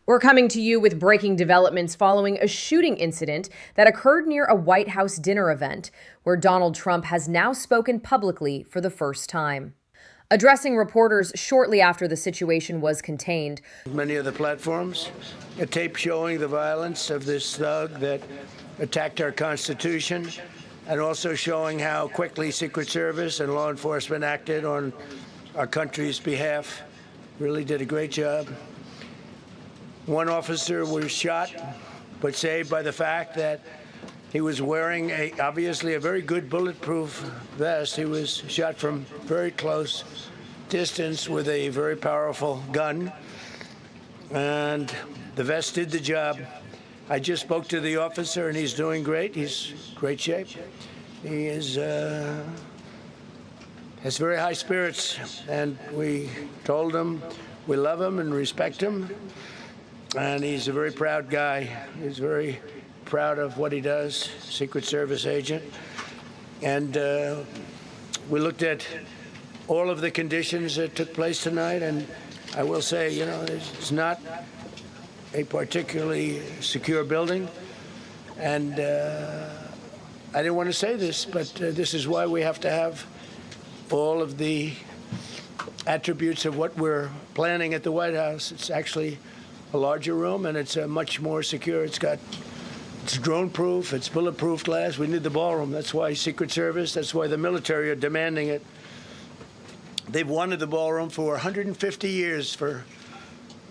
We're coming to you with breaking developments following a shooting incident that occurred near a White House dinner event, where Donald Trump has now spoken publicly for the first time. Addressing reporters shortly after the situation was contained, many of the platforms, a tape showing the violence of this thug that attacked our Constitution, and also showing how quickly Secret Service and law enforcement acted on our country's behalf. Really did a great job. One officer was shot, but saved by the fact that he was wearing obviously a very good bulletproof vest. He was shot from very close distance with a very powerful gun, and the vest did the job. I just spoke to the officer, and he's doing great. He's in great shape. He has very high spirits, and we told him we love him and respect him. And he's a very proud guy. He's very proud of what he does, Secret Service agent. And we looked at all of the conditions that took place tonight, and I will say, it's not a particularly secure building. And I didn't want to say this, but this is why we have to have all of the attributes of what we're planning at the White House. It's actually a larger room, and it's much more secure. It's drone-proof, it's bulletproof glass. We need the ballroom. That's why Secret Service, that's why the military are demanding it. They've wanted the ballroom for 150 years for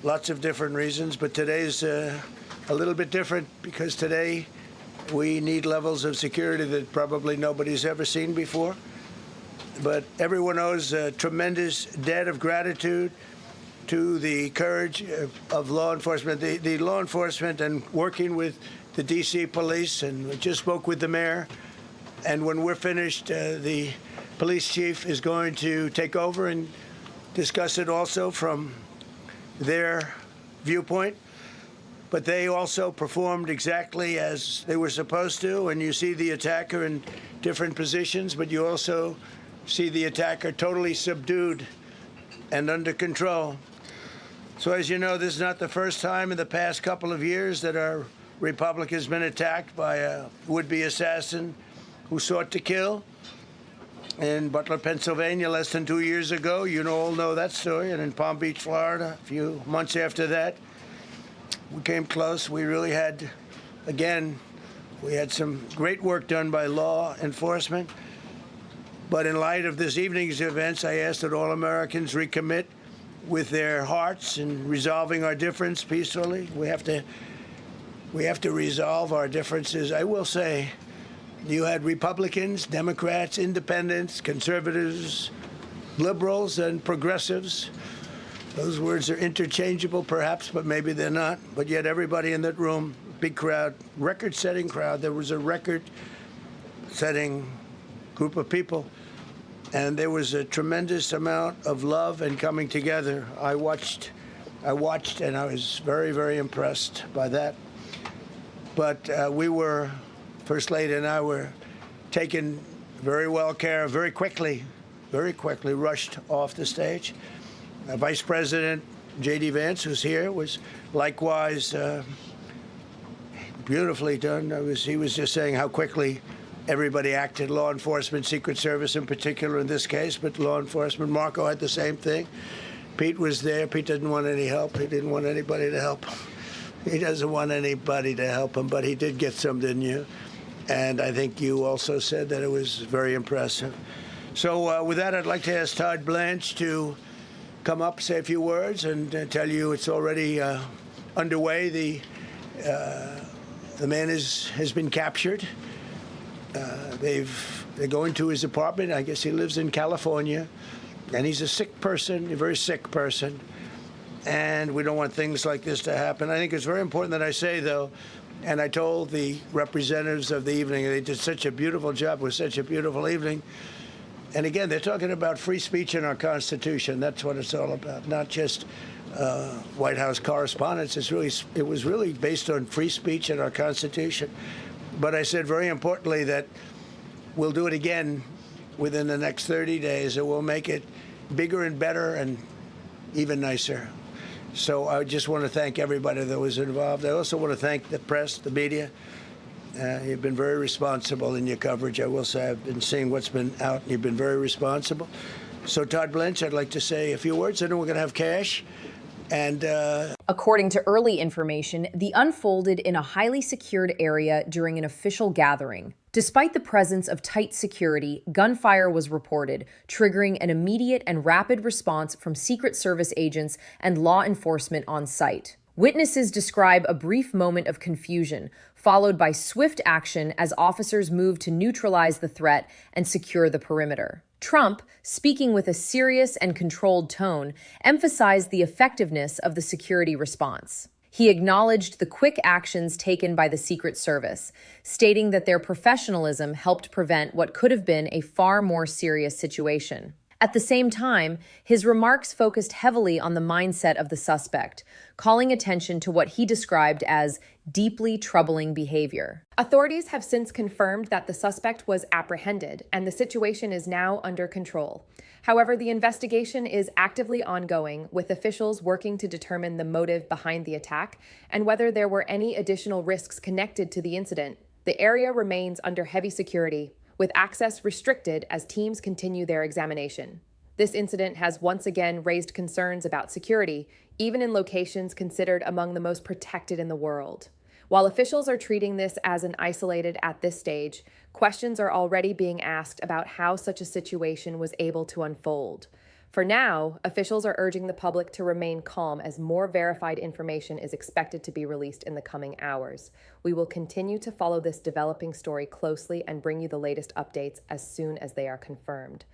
lots of different reasons, but today's a little bit different because today we need levels of security that probably nobody's ever seen before. But everyone owes a tremendous debt of gratitude to the courage of law enforcement, the law enforcement, and working with the D.C. police. And we just spoke with the mayor. And when we're finished, the police chief is going to take over and discuss it also from their viewpoint. But they also performed exactly as they were supposed to. And you see the attacker in different positions, but you also see the attacker totally subdued and under control. So as you know, this is not the first time in the past couple of years that our republic has been attacked by a would-be assassin who sought to kill. In Butler, Pennsylvania, less than 2 years ago, you all know that story. And in Palm Beach, Florida, a few months after that, we came close. We really had, again, we had some great work done by law enforcement. But in light of this evening's events, I asked that all Americans recommit with their hearts in resolving our difference peacefully. We have to resolve our differences. I will say, you had Republicans, Democrats, independents, conservatives, liberals, and progressives. Those words are interchangeable, perhaps, but maybe they're not. But yet everybody in that room, big crowd, record-setting crowd. There was a record-setting group of people. And there was a tremendous amount of love and coming together. I watched, and I was very, very impressed by that. But First Lady and I were taken very well care of, very quickly rushed off the stage. Vice President J.D. Vance, who's here, was likewise beautifully done. He was just saying how quickly everybody acted, law enforcement, Secret Service in particular in this case, but law enforcement. Marco had the same thing. Pete was there. Pete didn't want any help. He didn't want anybody to help him. He doesn't want anybody to help him, but he did get some, didn't you? And I think you also said that it was very impressive. So with that, I'd like to ask Todd Blanche to come up, say a few words, and tell you it's already underway. The man has been captured. They're going to his apartment. I guess he lives in California, and he's a sick person, a very sick person, and we don't want things like this to happen. I think it's very important that I say, though, and I told the representatives of the evening, they did such a beautiful job. It was such a beautiful evening. And again, they're talking about free speech in our Constitution. That's what it's all about, not just White House correspondence. It was really based on free speech in our Constitution. But I said very importantly that we'll do it again within the next 30 days, and we'll make it bigger and better and even nicer. So I just want to thank everybody that was involved. I also want to thank the press, the media. You've been very responsible in your coverage. I will say I've been seeing what's been out, and you've been very responsible. So, Todd Blanche, I'd like to say a few words. I know we're going to have cash. And according to early information, the unfolded in a highly secured area during an official gathering. Despite the presence of tight security, gunfire was reported, triggering an immediate and rapid response from Secret Service agents and law enforcement on site. Witnesses describe a brief moment of confusion, followed by swift action as officers moved to neutralize the threat and secure the perimeter. Trump, speaking with a serious and controlled tone, emphasized the effectiveness of the security response. He acknowledged the quick actions taken by the Secret Service, stating that their professionalism helped prevent what could have been a far more serious situation. At the same time, his remarks focused heavily on the mindset of the suspect, calling attention to what he described as deeply troubling behavior. Authorities have since confirmed that the suspect was apprehended and the situation is now under control. However, the investigation is actively ongoing, with officials working to determine the motive behind the attack and whether there were any additional risks connected to the incident. The area remains under heavy security, with access restricted as teams continue their examination. This incident has once again raised concerns about security, even in locations considered among the most protected in the world. While officials are treating this as an isolated at this stage, questions are already being asked about how such a situation was able to unfold. For now, officials are urging the public to remain calm as more verified information is expected to be released in the coming hours. We will continue to follow this developing story closely and bring you the latest updates as soon as they are confirmed.